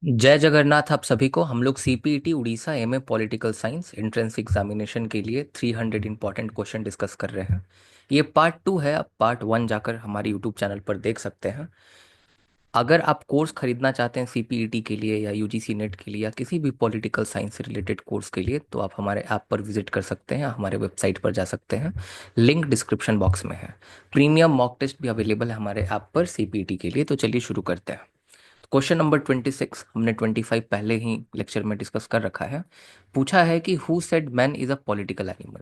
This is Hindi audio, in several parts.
जय जगन्नाथ। आप सभी को हम लोग CPET Orissa MA political science entrance examination के लिए 300 इंपॉर्टेंट क्वेश्चन डिस्कस कर रहे हैं। ये पार्ट 2 है। आप पार्ट 1 जाकर हमारे यूट्यूब चैनल पर देख सकते हैं। अगर आप कोर्स खरीदना चाहते हैं सीपीईटी के लिए या यूजीसी नेट के लिए या किसी भी पॉलिटिकल साइंस से रिलेटेड कोर्स के लिए, तो आप हमारे ऐप पर विजिट कर सकते हैं, हमारे वेबसाइट पर जा सकते हैं। लिंक डिस्क्रिप्शन बॉक्स में है। प्रीमियम मॉक टेस्ट भी अवेलेबल है हमारे ऐप पर सीपीईटी के लिए। तो चलिए शुरू करते हैं। क्वेश्चन नंबर 26 हमने 25 पहले ही लेक्चर में डिस्कस कर रखा है। पूछा है कि who said man is a political animal.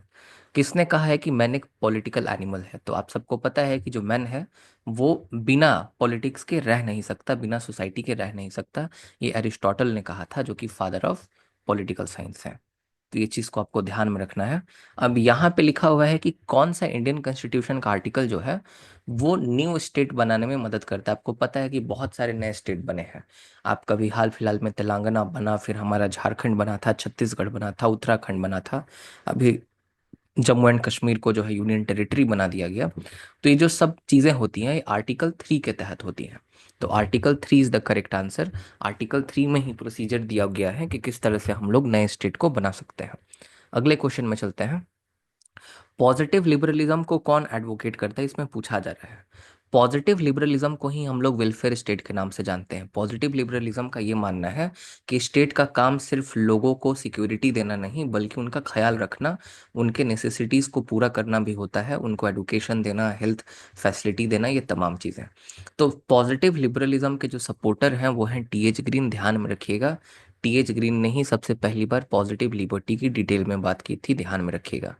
किसने कहा है कि मैन एक पॉलिटिकल एनिमल है? तो आप सबको पता है कि जो मैन है वो बिना पॉलिटिक्स के रह नहीं सकता, बिना सोसाइटी के रह नहीं सकता। ये एरिस्टोटल ने कहा था, जो कि फादर ऑफ पॉलिटिकल साइंस है। तो ये चीज को आपको ध्यान में रखना है। अब यहाँ पे लिखा हुआ है कि कौन सा इंडियन कॉन्स्टिट्यूशन का आर्टिकल जो है वो न्यू स्टेट बनाने में मदद करता है। आपको पता है कि बहुत सारे नए स्टेट बने हैं। आप कभी हाल फिलहाल में तेलंगाना बना, फिर हमारा झारखंड बना था, छत्तीसगढ़ बना था, उत्तराखंड बना था। अभी जम्मू एंड कश्मीर को जो है यूनियन टेरिटरी बना दिया गया। तो ये जो सब चीजें होती हैं ये आर्टिकल 3 के तहत होती हैं। तो article 3 is the correct answer. Article 3 में ही प्रोसीजर दिया गया है कि किस तरह से हम लोग नए स्टेट को बना सकते हैं। अगले क्वेश्चन में चलते हैं। पॉजिटिव लिबरलिज्म को कौन एडवोकेट करता है, इसमें पूछा जा रहा है। पॉजिटिव लिबरलिज्म को ही हम लोग वेलफेयर स्टेट के नाम से जानते हैं। पॉजिटिव लिबरलिज्म का ये मानना है कि स्टेट का काम सिर्फ लोगों को सिक्योरिटी देना नहीं, बल्कि उनका ख्याल रखना, उनके नेसेसिटीज को पूरा करना भी होता है। उनको एडुकेशन देना, हेल्थ फैसिलिटी देना, ये तमाम चीजें। तो पॉजिटिव लिबरलिज्म के जो सपोर्टर हैं वो हैं टीएच ग्रीन। ध्यान में रखिएगा, टीएच ग्रीन ने ही सबसे पहली बार पॉजिटिव लिबर्टी की डिटेल में बात की थी। ध्यान में रखिएगा।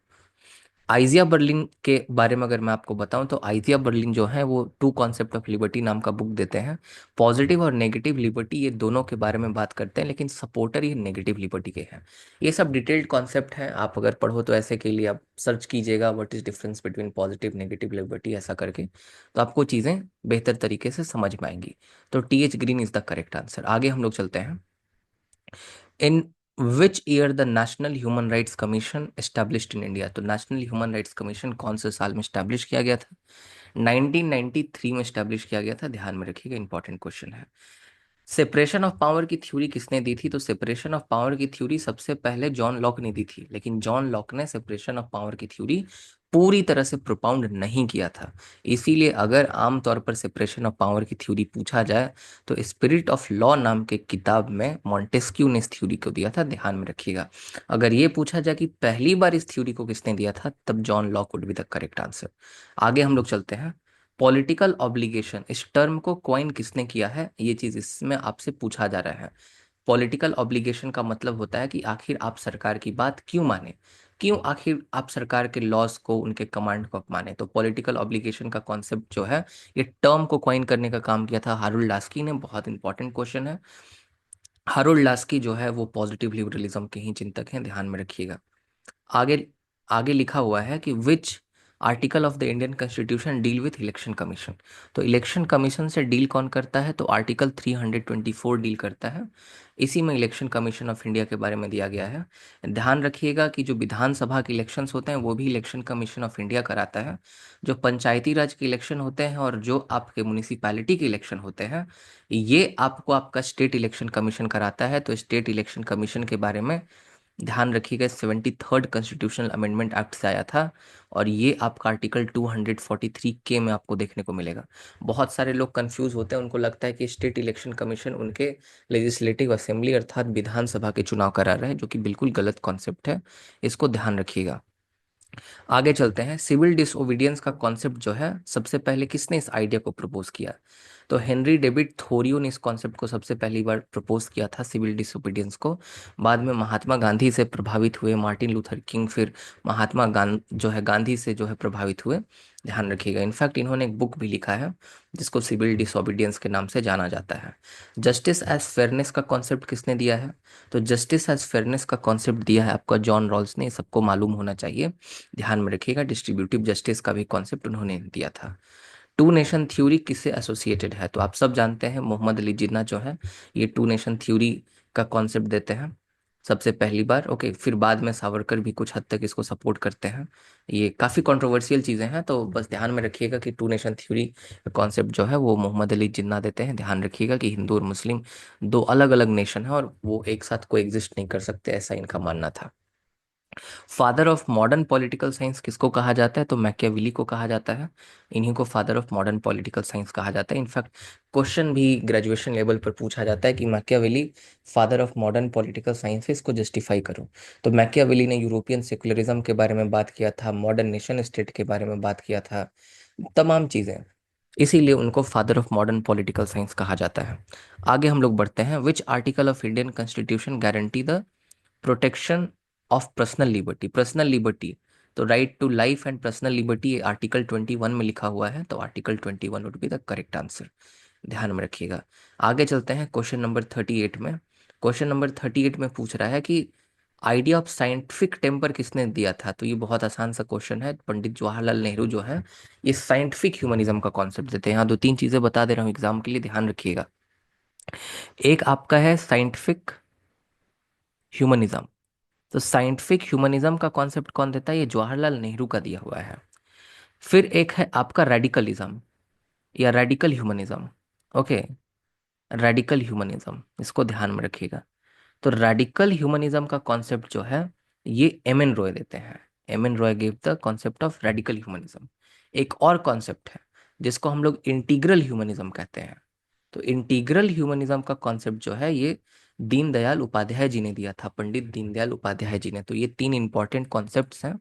आइजिया बर्लिन के बारे में अगर मैं आपको बताऊं तो आइजिया बर्लिन जो है वो टू कॉन्सेप्ट ऑफ लिबर्टी नाम का बुक देते हैं। पॉजिटिव और नेगेटिव लिबर्टी ये दोनों के बारे में बात करते हैं, लेकिन सपोर्टर ये नेगेटिव लिबर्टी के हैं। ये सब डिटेल्ड कॉन्सेप्ट हैं। आप अगर पढ़ो तो ऐसे के लिए आप सर्च कीजिएगा what is difference between positive negative liberty, ऐसा करके तो आपको चीज़ें बेहतर तरीके से समझ में आएंगी। तो T H Green is the correct answer. आगे हम लोग चलते हैं। In which year the national human rights commission established in India. तो नेशनल ह्यूमन राइट्स कमीशन कौन से साल में एस्टेब्लिश किया गया था? 1993 में एस्टेब्लिश किया गया था। ध्यान में रखिएगा, इंपॉर्टेंट क्वेश्चन है। सेपरेशन ऑफ पावर की थ्योरी किसने दी थी? तो सेपरेशन ऑफ पावर की थ्योरी सबसे पहले जॉन लॉक ने दी थी, लेकिन जॉन लॉक ने सेपरेशन ऑफ पावर की थ्योरी पूरी तरह से प्रोपाउंड नहीं किया था। इसीलिए अगर आमतौर पर सेपरेशन ऑफ पावर की थ्योरी पूछा जाए तो स्पिरिट ऑफ लॉ नाम के किताब में मॉन्टेस्क्यू ने इस थ्योरी को दिया था। ध्यान में रखिएगा। अगर ये पूछा जाए कि पहली बार इस थ्योरी को किसने दिया था, तब John Locke would be the correct answer. आगे हम लोग चलते हैं। पॉलिटिकल ऑब्लिगेशन, इस टर्म को कॉइन किसने किया है, ये चीज इसमें आपसे पूछा जा रहा है। पॉलिटिकल ऑब्लिगेशन का मतलब होता है कि आखिर आप सरकार की बात क्यों माने, क्यों आखिर आप सरकार के लॉस को, उनके कमांड को आप माने। तो पॉलिटिकल ऑब्लिगेशन का कॉन्सेप्ट जो है, ये टर्म को कॉइन करने का काम किया था हारुल लास्की ने। बहुत इंपॉर्टेंट क्वेश्चन है। हारुल लास्की जो है वो पॉजिटिव लिबरलिज्म के ही चिंतक हैं। ध्यान में रखिएगा। आगे आगे लिखा हुआ है कि विच article of the Indian constitution deal with election commission. तो इलेक्शन कमीशन से डील कौन करता है? तो आर्टिकल 324 डील करता है। इसी में इलेक्शन कमीशन ऑफ इंडिया के बारे में दिया गया है। ध्यान रखिएगा कि जो विधानसभा के इलेक्शंस होते हैं वो भी इलेक्शन कमीशन ऑफ इंडिया कराता है। जो पंचायती राज के इलेक्शन होते हैं और जो आपके म्यूनिसिपैलिटी के इलेक्शन होते हैं, ये आपको आपका स्टेट इलेक्शन कमीशन कराता है। तो स्टेट इलेक्शन कमीशन के बारे में ध्यान रखिएगा। 73rd कॉन्स्टिट्यूशनल अमेंडमेंट एक्ट से आया था और ये आपका आर्टिकल 243 के में आपको देखने को मिलेगा। बहुत सारे लोग कंफ्यूज होते हैं, उनको लगता है कि स्टेट इलेक्शन कमीशन उनके लेजिस्लेटिव असेंबली अर्थात विधानसभा के चुनाव करा रहा है, जो कि बिल्कुल गलत कॉन्सेप्ट है। इसको ध्यान रखिएगा। आगे चलते हैं। सिविल डिसोबीडियंस का कॉन्सेप्ट जो है, सबसे पहले किसने इस आइडिया को प्रपोज किया? तो हेनरी डेविड थोरियो ने इस कॉन्सेप्ट को सबसे पहली बार प्रपोज किया था, सिविल डिसोबीडियंस को। बाद में महात्मा गांधी से प्रभावित हुए मार्टिन लूथर किंग, फिर महात्मा जो है गांधी से जो है प्रभावित हुए। ध्यान रखिएगा। इनफैक्ट इन्होंने एक बुक भी लिखा है जिसको सिविल डिसोबीडियंस के नाम से जाना जाता है। जस्टिस एज फेयरनेस का कॉन्सेप्ट किसने दिया है? तो जस्टिस एज फेयरनेस का कॉन्सेप्ट दिया है आपका जॉन रॉल्स ने। ये सबको मालूम होना चाहिए। ध्यान में रखिएगा। डिस्ट्रीब्यूटिव जस्टिस का भी कॉन्सेप्ट उन्होंने दिया था। टू नेशन थ्योरी किससे एसोसिएटेड है? तो आप सब जानते हैं मोहम्मद अली जिन्ना जो है ये टू नेशन थ्योरी का कॉन्सेप्ट देते हैं। सबसे पहली बार। ओके, फिर बाद में सावरकर भी कुछ हद तक इसको सपोर्ट करते हैं। ये काफ़ी कंट्रोवर्शियल चीज़ें हैं, तो बस ध्यान में रखिएगा कि टू नेशन थ्योरी कॉन्सेप्ट जो है वो मोहम्मद अली जिन्ना देते हैं। ध्यान रखिएगा कि हिंदू और मुस्लिम दो अलग अलग नेशन है और वो एक साथ को एग्जिस्ट नहीं कर सकते, ऐसा इनका मानना था। Father of modern political science किसको कहा जाता है? तो मैकियावेली को कहा जाता है। इन्हीं को father of modern political science कहा जाता है। इनफैक्ट क्वेश्चन भी ग्रेजुएशन लेवल पर पूछा जाता है कि Machiavelli father of modern political science है, इसको जस्टिफाई करो। तो मैकियावेली ने यूरोपियन सेकुलरिज्म के बारे में बात किया था, मॉडर्न नेशन स्टेट के बारे में बात किया था, तमाम चीज़ें, इसीलिए उनको father of modern political science कहा जाता है। आगे हम लोग बढ़ते हैं। Which article of Indian constitution guarantee the protection of personal liberty? Personal liberty, तो right to life and personal liberty article 21 में लिखा हुआ है, तो article 21 would be the correct answer. ध्यान में रखिएगा। आगे चलते हैं क्वेश्चन नंबर 38 में। क्वेश्चन नंबर 38 में पूछ रहा है कि आइडिया ऑफ साइंटिफिक टेम्पर किसने दिया था? तो ये बहुत आसान सा क्वेश्चन है। पंडित जवाहरलाल नेहरू जो है ये साइंटिफिक ह्यूमनिज्म का कॉन्सेप्ट देते हैं। यहाँ दो तीन चीजें बता दे रहा हूँ एग्जाम के लिए, ध्यान रखिएगा। एक आपका है साइंटिफिक ह्यूमनिज्म। तो साइंटिफिक ह्यूमनिज्म का कॉन्सेप्ट कौन देता है? ये जवाहरलाल नेहरू का दिया हुआ है। फिर एक है आपका रेडिकलिज्म या radical humanism. Okay, radical humanism, इसको ध्यान में रखिएगा। तो रेडिकल ह्यूमनिज्म का कॉन्सेप्ट जो है ये एम एन रॉय देते हैं। M N Roy give the concept of radical humanism. एक और कॉन्सेप्ट है जिसको हम लोग इंटीग्रल ह्यूमनिज्म कहते हैं। तो इंटीग्रल ह्यूमनिज्म का कॉन्सेप्ट जो है ये दीनदयाल उपाध्याय जी ने दिया था, पंडित दीनदयाल उपाध्याय जी ने। तो ये तीन इंपॉर्टेंट कॉन्सेप्ट्स हैं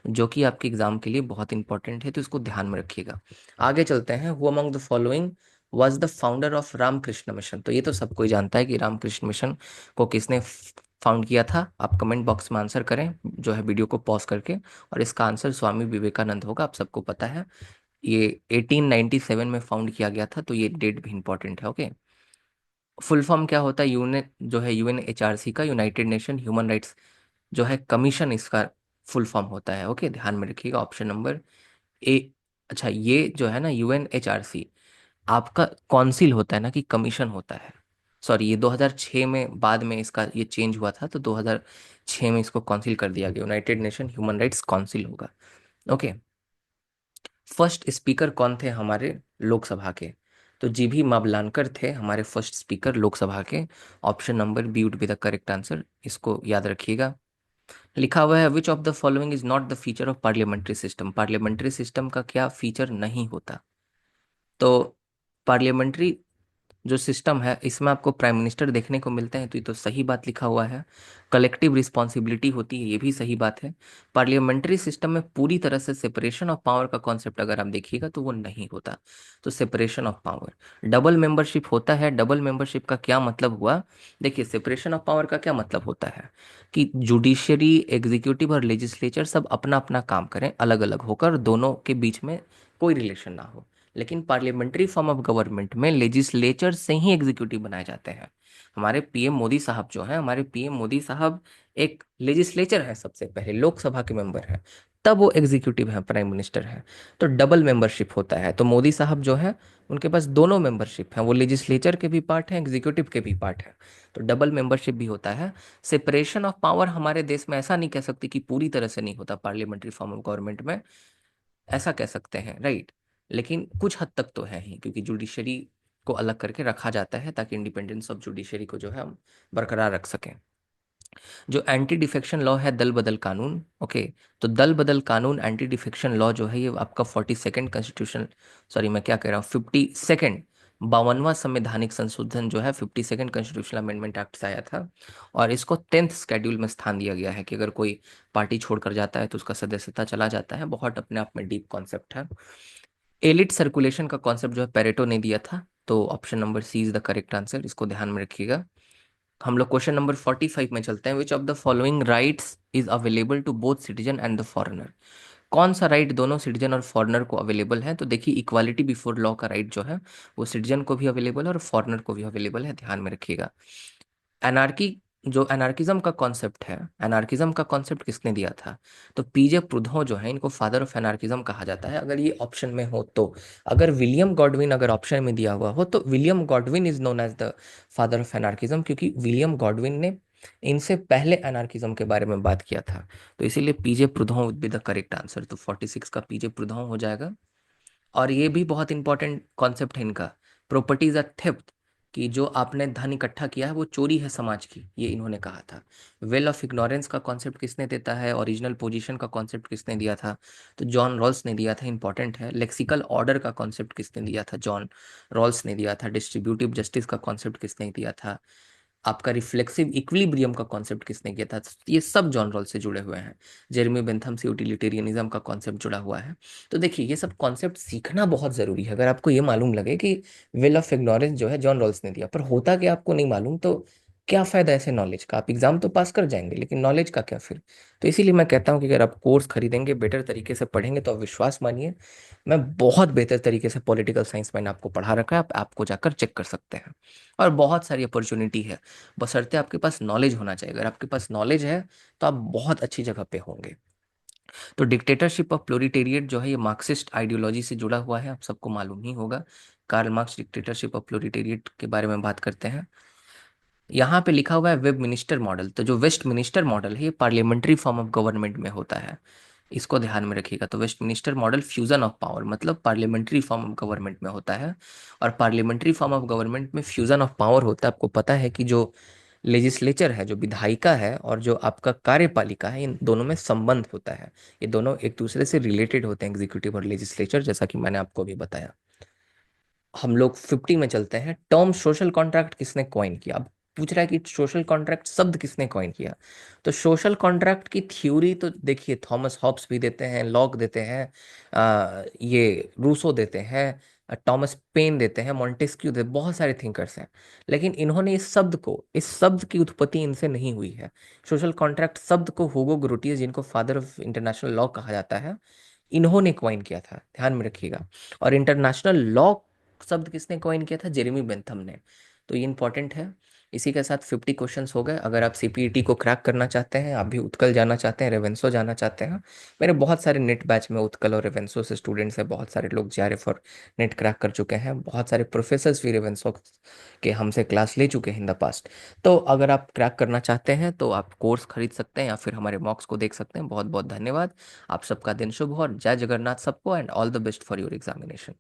जो कि आपके एग्जाम के लिए बहुत इंपॉर्टेंट है, तो इसको ध्यान में रखिएगा। आगे चलते हैं। Who among the following was the founder of Ramakrishna mission? तो ये तो सबको ही जानता है कि रामकृष्ण मिशन को किसने फाउंड किया था। आप कमेंट बॉक्स में आंसर करें जो है वीडियो को पॉज करके, और इसका आंसर स्वामी विवेकानंद होगा, आप सबको पता है। ये 1897 में फाउंड किया गया था, तो ये डेट भी इंपॉर्टेंट है। ओके, फुल फॉर्म क्या होता है? यूएन जो है यूएनएचआरसी का, यूनाइटेड नेशन ह्यूमन राइट्स जो है कमीशन, इसका फुल फॉर्म होता है। ओके, ध्यान में रखिएगा ऑप्शन नंबर ए। अच्छा, ये जो है ना यूएनएचआरसी आपका काउंसिल होता है ना कि कमीशन होता है। सॉरी, ये 2006 में बाद में इसका ये चेंज हुआ था, तो 2006 में इसको काउंसिल कर दिया गया, United nation human rights council होगा। ओके, फर्स्ट स्पीकर कौन थे हमारे लोकसभा के? तो जीभी मावलानकर थे हमारे फर्स्ट स्पीकर लोकसभा के। Option number B would be the correct answer, इसको याद रखिएगा। लिखा हुआ है which of the following is not the feature of parliamentary system? Parliamentary system का क्या फीचर नहीं होता? तो पार्लियामेंट्री जो सिस्टम है इसमें आपको प्राइम मिनिस्टर देखने को मिलते हैं, तो ये तो सही बात लिखा हुआ है। कलेक्टिव रिस्पॉन्सिबिलिटी होती है, ये भी सही बात है। पार्लियामेंट्री सिस्टम में पूरी तरह से सेपरेशन ऑफ पावर का कॉन्सेप्ट अगर आप देखिएगा तो वो नहीं होता। तो separation of power, double membership होता है। डबल मेंबरशिप का क्या मतलब हुआ? देखिए, सेपरेशन ऑफ पावर का क्या मतलब होता है कि जुडिशरी, एग्जीक्यूटिव और लेजिस्लेचर सब अपना अपना काम करें अलग अलग होकर, दोनों के बीच में कोई रिलेशन ना हो। लेकिन पार्लियामेंट्री फॉर्म ऑफ गवर्नमेंट में लेजिस्लेचर से ही एग्जीक्यूटिव बनाए जाते हैं। हमारे पीएम मोदी साहब जो हैं, हमारे पीएम मोदी साहब एक लेजिस्लेचर है, सबसे पहले लोकसभा के मेंबर हैं, तब वो एग्जीक्यूटिव है, प्राइम मिनिस्टर है। तो डबल मेंबरशिप होता है। तो मोदी साहब जो है उनके पास दोनों मेंबरशिप हैं, वो लेजिस्लेचर के भी पार्ट हैं, एग्जीक्यूटिव के भी पार्ट हैं। तो डबल मेंबरशिप भी होता है। सेपरेशन ऑफ पावर हमारे देश में ऐसा नहीं कह सकती कि पूरी तरह से नहीं होता पार्लियामेंट्री फॉर्म ऑफ गवर्नमेंट में, ऐसा कह सकते हैं, राइट। लेकिन कुछ हद तक तो है ही, क्योंकि जुडिशरी को अलग करके रखा जाता है ताकि इंडिपेंडेंस ऑफ जुडिशरी को जो है हम बरकरार रख सकें। जो एंटी डिफेक्शन लॉ है, दल बदल कानून। ओके, तो दल बदल कानून एंटी डिफेक्शन लॉ जो है ये आपका 42nd कॉन्स्टिट्यूशन, सॉरी मैं क्या कह रहा हूँ, 52nd 52वां संवैधानिक संशोधन जो है 52nd कॉन्स्टिट्यूशनल अमेंडमेंट एक्ट से आया था। और इसको 10th शेड्यूल में स्थान दिया गया है कि अगर कोई पार्टी छोड़कर जाता है तो उसका सदस्यता चला जाता है। बहुत अपने आप में डीप कॉन्सेप्ट है। एलिट सर्कुलेशन का कॉन्सेप्ट जो है पेरेटो ने दिया था। तो option number C is the correct answer, इसको ध्यान में रखिएगा। हम लोग क्वेश्चन नंबर 45 में चलते हैं। Which of the following rights is available to both citizen and the foreigner? कौन सा राइट दोनों सिटीजन और फॉरेनर को अवेलेबल है? तो देखिए, इक्वालिटी बिफोर लॉ का राइट जो है वो सिटीजन को भी अवेलेबल है और फॉरेनर को भी अवेलेबल है, ध्यान में रखिएगा। एनार्की, जो एनार्किज्म का कॉन्सेप्ट है, एनार्किज्म का कॉन्सेप्ट किसने दिया था? तो पीजे प्रुधो जो है इनको फादर ऑफ एनार्किज्म कहा जाता है, अगर ये ऑप्शन में हो तो। अगर विलियम गॉडविन अगर ऑप्शन में दिया हुआ हो तो William Godwin is known as the father of anarchism, क्योंकि विलियम गॉडविन ने इनसे पहले अनार्किज्म के बारे में बात किया था। तो इसीलिए P J Proudhon would be the correct answer. तो 46 का पीजे प्रुधों हो जाएगा। और ये भी बहुत इंपॉर्टेंट कॉन्सेप्ट है इनका, प्रॉपर्टीज आर थेफ्ट, कि जो आपने धन इकट्ठा किया है वो चोरी है समाज की, ये इन्होंने कहा था। वेल ऑफ इग्नोरेंस का कॉन्सेप्ट किसने देता है, ओरिजिनल पोजीशन का कॉन्सेप्ट किसने दिया था, तो जॉन रॉल्स ने दिया था, इंपॉर्टेंट है। लेक्सिकल ऑर्डर का कॉन्सेप्ट किसने दिया था, जॉन रॉल्स ने दिया था। डिस्ट्रीब्यूटिव जस्टिस का कॉन्सेप्ट किसने दिया था, आपका रिफ्लेक्सिव इक्विलिब्रियम का कॉन्सेप्ट किसने किया था, ये सब जॉन रॉल्स से जुड़े हुए हैं। जेरेमी बेंथम से यूटिलिटेरियनिज्म का कॉन्सेप्ट जुड़ा हुआ है। तो देखिए ये सब कॉन्सेप्ट सीखना बहुत जरूरी है। अगर आपको ये मालूम लगे कि विल ऑफ इग्नोरेंस जो है जॉन रॉल्स ने दिया, पर होता कि आपको नहीं मालूम, तो क्या फायदा ऐसे नॉलेज का, आप एग्जाम तो पास कर जाएंगे लेकिन नॉलेज का क्या फिर। तो इसीलिए मैं कहता हूँ कि अगर आप कोर्स खरीदेंगे, बेटर तरीके से पढ़ेंगे, तो आप विश्वास मानिए, मैं बहुत बेहतर तरीके से पॉलिटिकल साइंस मैंने आपको पढ़ा रखा है, आप आपको जाकर चेक कर सकते हैं। और बहुत सारी अपॉर्चुनिटी है, बशर्ते आपके पास नॉलेज होना चाहिए। अगर आपके पास नॉलेज है तो आप बहुत अच्छी जगह पे होंगे। तो डिक्टेटरशिप ऑफ प्लोरिटेरिएट जो है ये मार्क्सिस्ट आइडियोलॉजी से जुड़ा हुआ है, आप सबको मालूम ही होगा। कार्ल मार्क्स डिक्टेटरशिप ऑफ प्लोरिटेरिएट के बारे में बात करते हैं। यहाँ पे लिखा हुआ है वेब मिनिस्टर मॉडल, तो जो वेस्ट मिनिस्टर मॉडल है ये पार्लियामेंट्री फॉर्म ऑफ गवर्नमेंट में होता है, इसको ध्यान में रखिएगा। तो Westminster model fusion of power, मतलब पार्लियामेंट्री फॉर्म ऑफ गवर्नमेंट में होता है। और पार्लियामेंट्री फॉर्म ऑफ गवर्नमेंट में फ्यूजन ऑफ पावर होता है। आपको पता है कि जो लेजिस्लेचर है, जो विधायिका है, और जो आपका कार्यपालिका है, इन दोनों में संबंध होता है। ये दोनों एक दूसरे से रिलेटेड होते हैं, एग्जीक्यूटिव और लेजिस्लेचर, जैसा कि मैंने आपको अभी बताया। हम लोग 50 में चलते हैं। टर्म सोशल कॉन्ट्रैक्ट किसने कॉइन किया, अब पूछ रहा है कि सोशल कॉन्ट्रैक्ट शब्द किसने कॉइन किया। तो सोशल कॉन्ट्रैक्ट की थ्योरी तो देखिए थॉमस हॉब्स भी देते हैं, लॉक देते हैं, ये रूसो देते हैं, टॉमस पेन देते हैं, मॉन्टेस्क्यू देते, बहुत सारे थिंकर्स हैं। लेकिन इन्होंने इस शब्द की उत्पत्ति इनसे नहीं हुई है। सोशल कॉन्ट्रैक्ट शब्द को हुगो ग्रोटियस, जिनको फादर ऑफ इंटरनेशनल लॉ कहा जाता है, इन्होंने कॉइन किया था, ध्यान में रखिएगा। और इंटरनेशनल लॉ शब्द किसने कॉइन किया था, जेरेमी बेंथम ने। तो ये इंपॉर्टेंट है। इसी के साथ 50 क्वेश्चंस हो गए। अगर आप सीपीईटी को क्रैक करना चाहते हैं, आप भी उत्कल जाना चाहते हैं, रेवेंसो जाना चाहते हैं, मेरे बहुत सारे नेट बैच में उत्कल और रेवेंसो से स्टूडेंट्स हैं, बहुत सारे लोग जेआरएफ और नेट क्रैक कर चुके हैं, बहुत सारे प्रोफेसर्स भी रेवेंसो के हमसे क्लास ले चुके हैं इन द पास्ट। तो अगर आप क्रैक करना चाहते हैं तो आप कोर्स खरीद सकते हैं या फिर हमारे मॉक्स को देख सकते हैं। बहुत बहुत धन्यवाद। आप सबका दिन शुभ हो और जय जगन्नाथ सबको, and all the best for your examination.